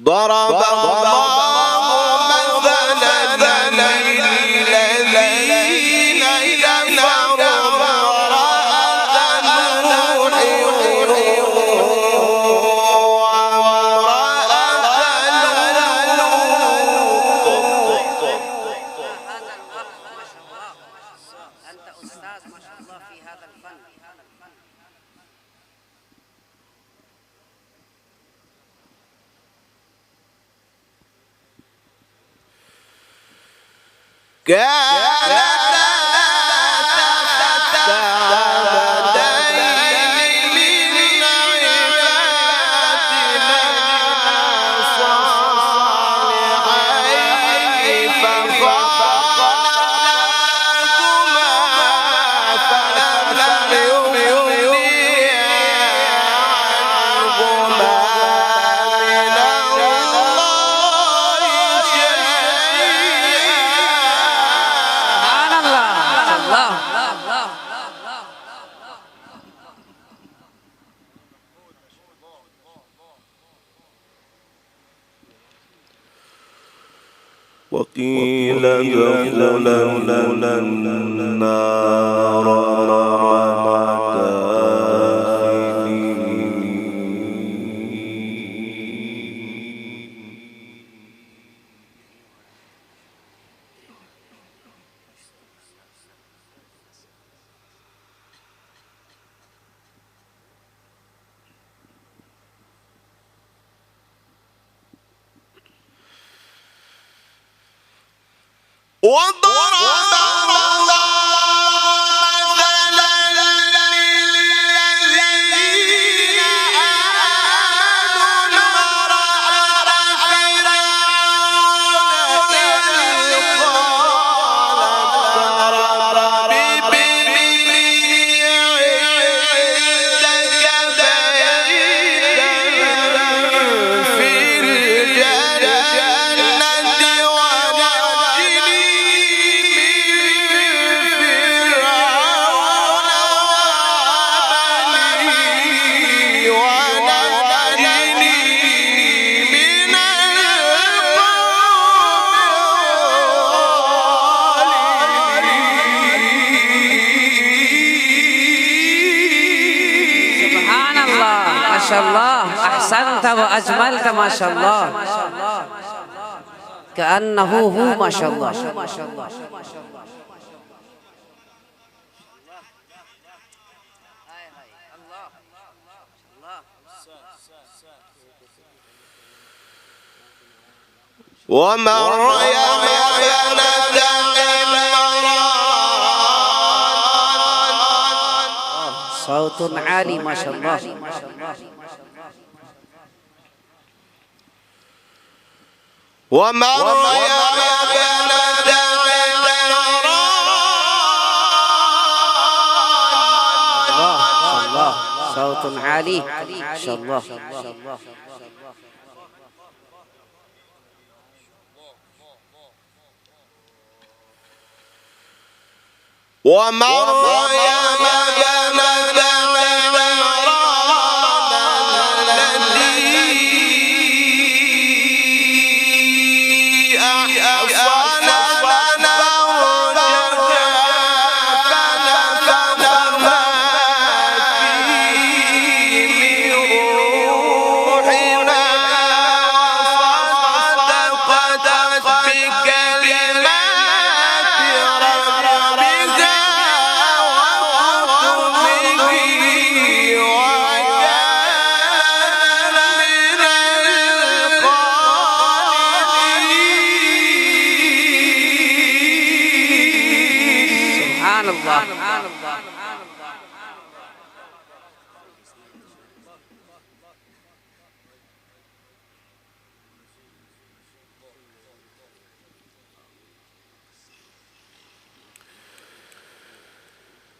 ضرب الله مثلا للذين كفروا امرأة نوح أنت أستاذ ما شاء الله في هذا الفن. كانتا تحت عبدين من عبادنا صالحين فخانتاهما فلم يغنيا عنهما من الله وقيل ادخلا النار مع وضرب الله مثلا للذين آمنوا امرأة فرعون إذ قالت رب ابن لي عندك بيتا في الجنة ونجني ما شاء الله أحسنت وأجملت ما شاء الله كأنه هو ما شاء الله. ومريم ابنة عمران صوت عالي ما شاء الله. ومريم ابنة عمران صوت عالي ما شاء الله. ومريم ابنة عمران التي أحصنت فرجها فنفخنا فيه من روحنا وصدقت بك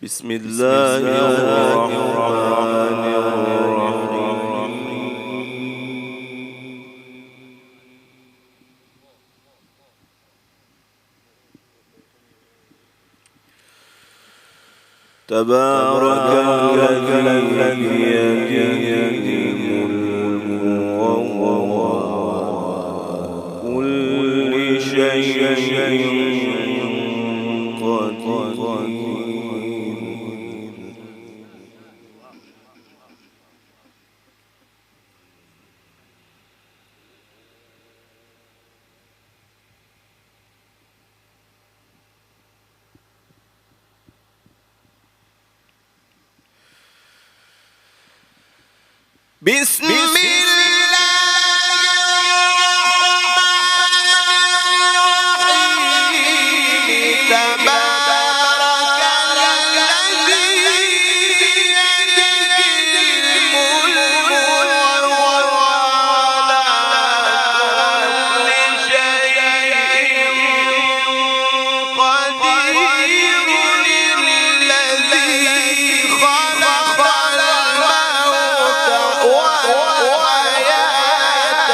بسم الله الرحمن الرحيم تبارك الذي بيده الملك وهو كل شيء قدير. بسم الله الرحمن الرحيم تبارك الذي بيده الملك وهو على كل شيء قدير. الذي خلق الموت والحياة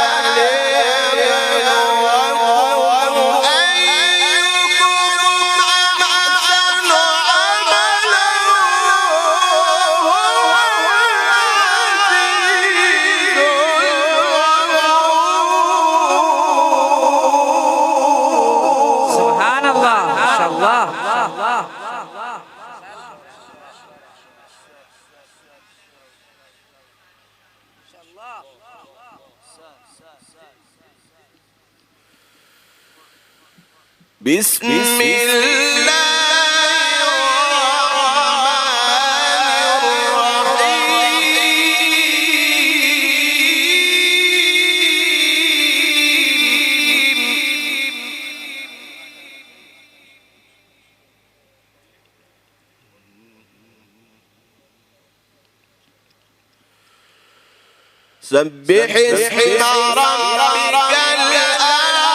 ليبلوكم أيكم أحسن عملا وهو العزيز الغفور. سبحان الله ما شاء الله. بسم الله الرحمن الرحيم سبح اسم ربك الأعلى.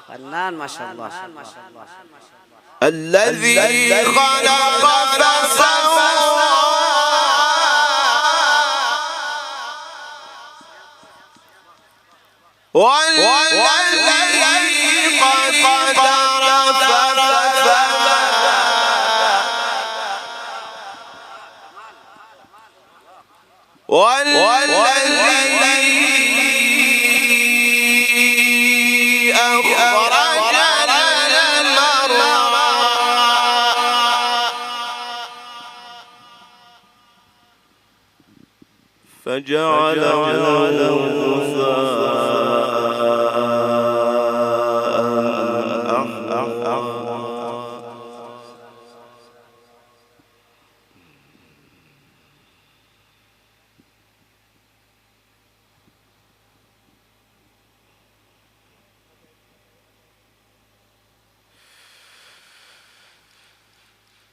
فنان ما شاء الله. الذي خلق فسوى والذي قدر فهدى والذي أخرج المرعى فجعله غثاء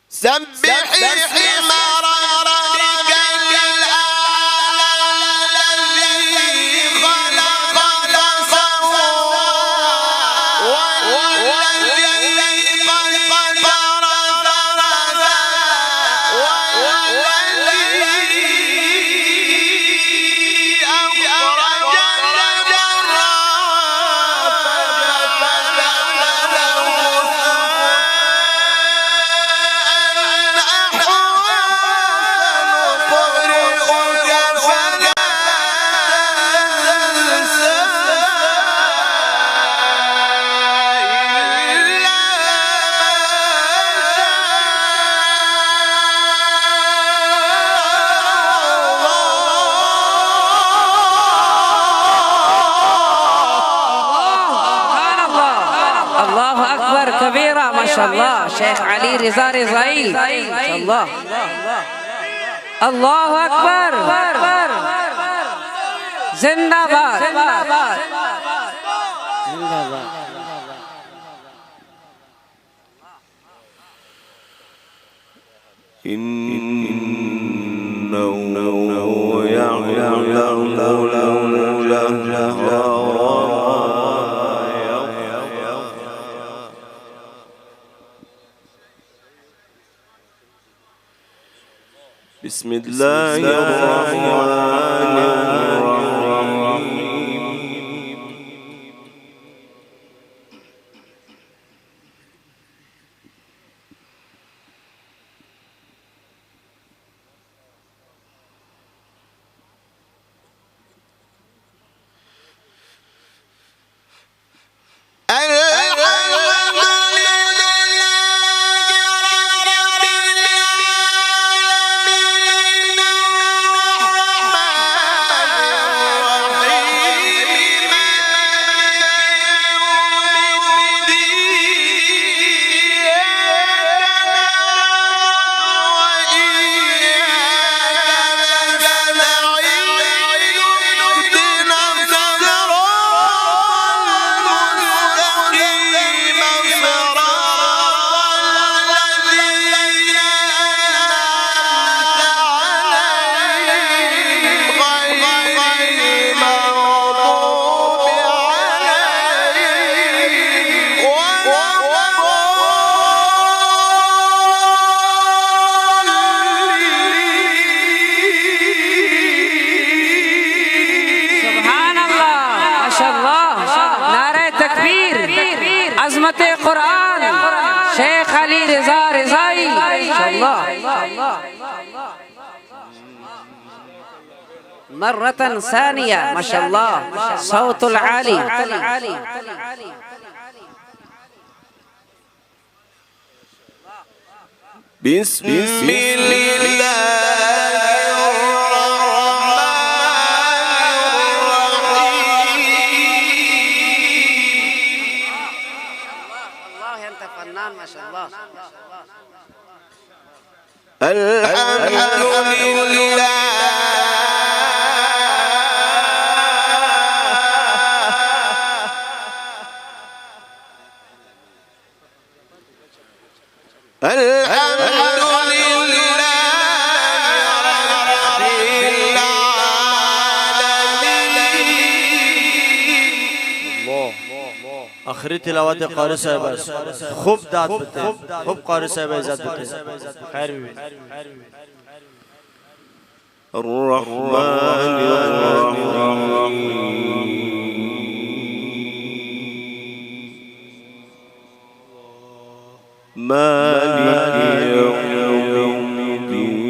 سبح اسم ربك الأعلى الذي خلق فسوى والذي قدر فهدى والذي أخرج المرعى فجعله الله أكبر كبيرة ما شاء الله. شيخ علي رضا رضاي ما شاء الله. الله أكبر. زندباد زندباد. إنه يعلم بسم الله الرحمن الرحيم عظمت قرآن شیخ علی رضا رضائی ماشاءاللہ مرة ثانية ما شاء الله صوت العالي بسم الله الحمد لله آخری تلاوت قاری صاحب است خوب داد بده خوب قاری صاحب عزت بده خیر ببین الرحمن الرحیم مالک یوم الدین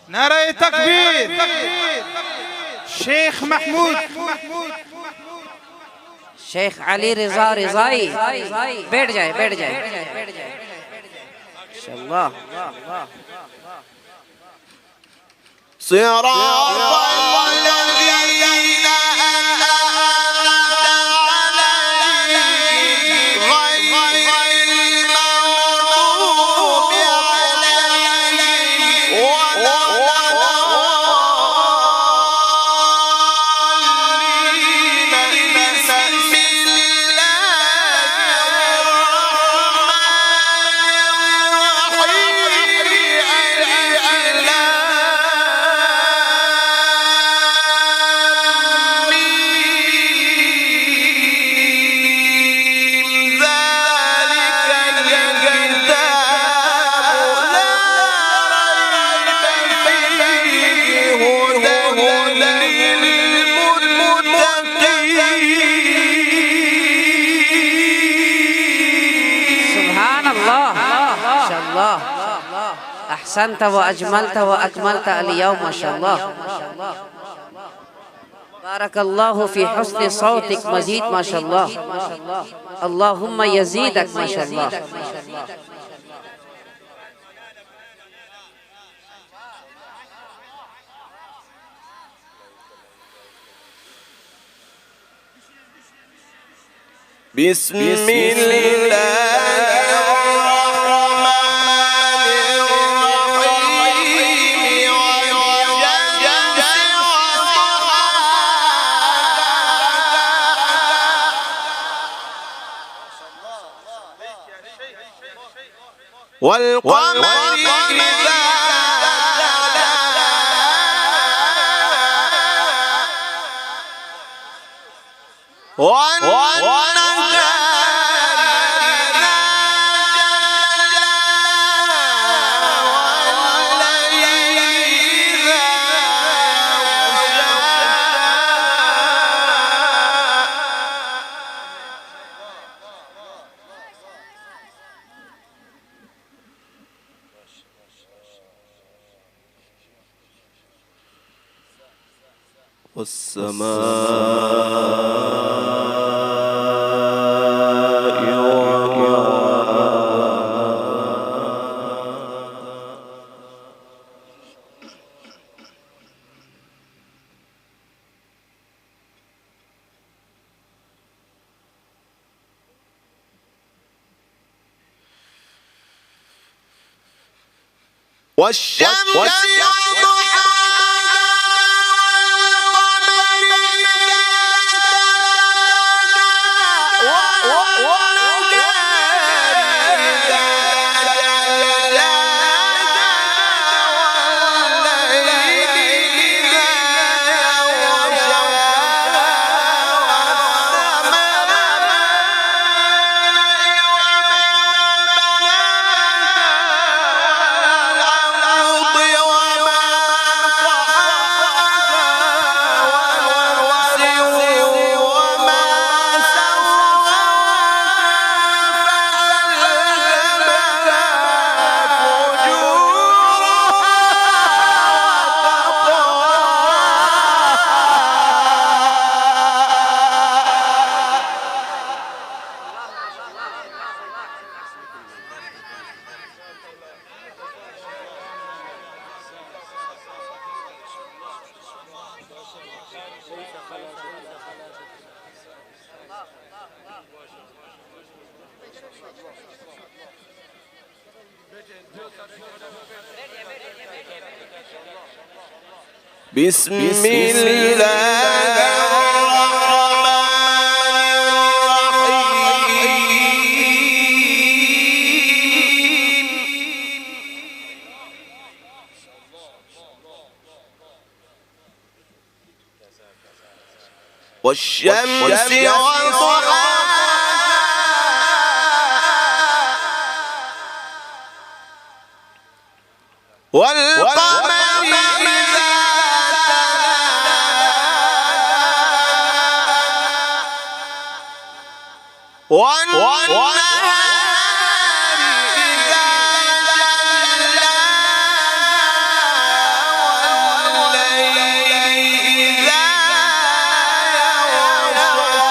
नारे तकबीर शेख महमूद शेख अली रजा रजाई बैठ जाए شاء الله. صراط الذين أنعمت عليهم غير المغضوب عليهم ولا الضالين. بسم الله سبحان الله. ما شاء الله. أحسنت وأجملت وأكملت اليوم ما شاء الله. بارك الله في حسن صوتك مزيد ما شاء الله. اللهم يزيدك ما شاء الله. بسم الله الرحمن الرحيم والشمس وضحاها والقمر إذا والسماء وما والشمس بسم الله الرحمن الرحيم والشمس وضحاها والقمر إذا والنهار إذا جلاها والليل إذا يغشاها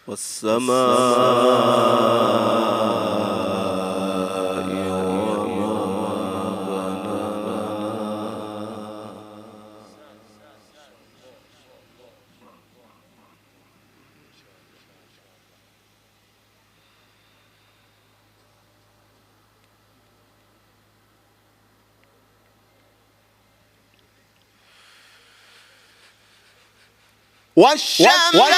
والسماء وما بناها والشمس ما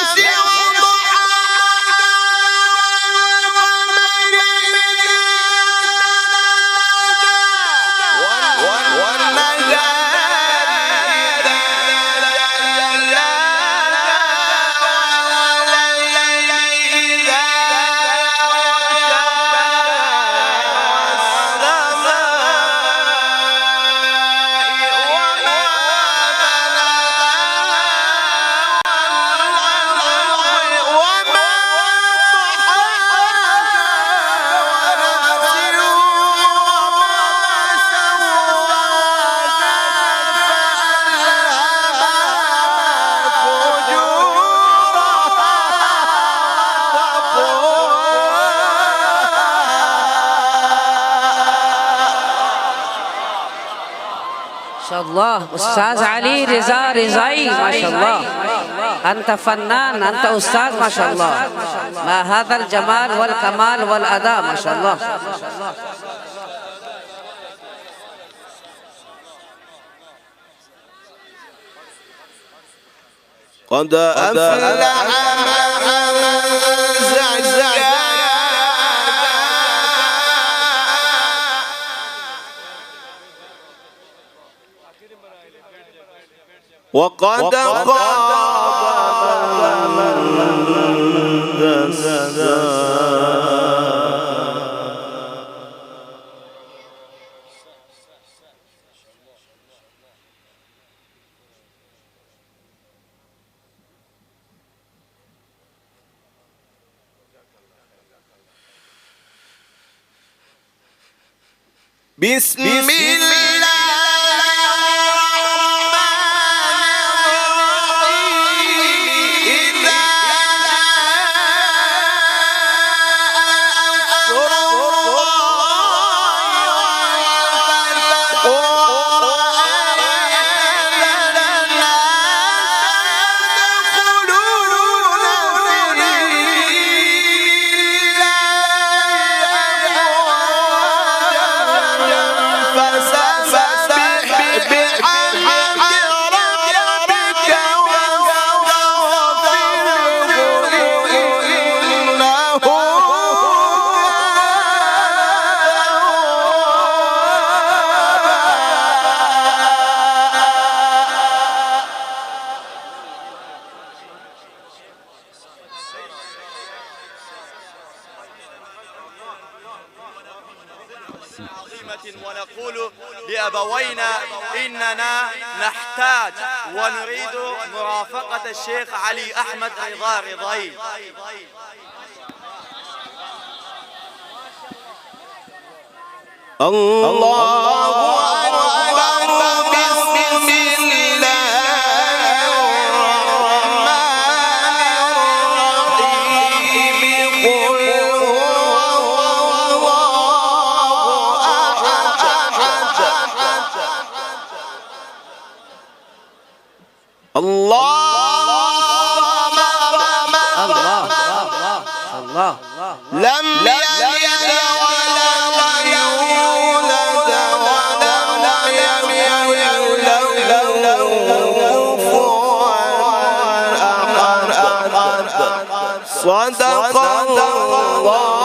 شاء الله. أستاذ علي رضا رضائی ما شاء الله، أنت فنان، أنت أستاذ ما شاء الله. ما هذا الجمال والكمال والأداء ما شاء الله. قد أفلح من زكاها وقد خاب من دساها بسم الله ونقول لأبوينا إننا نحتاج ونريد مرافقة الشيخ علي أحمد رضا رضائی. الله أكبر. بسم الله الرحمن الرحيم. قل هو الله أحد الله الله لم يلد ولم يولد ولم يكن له كفوا أحد. صدق الله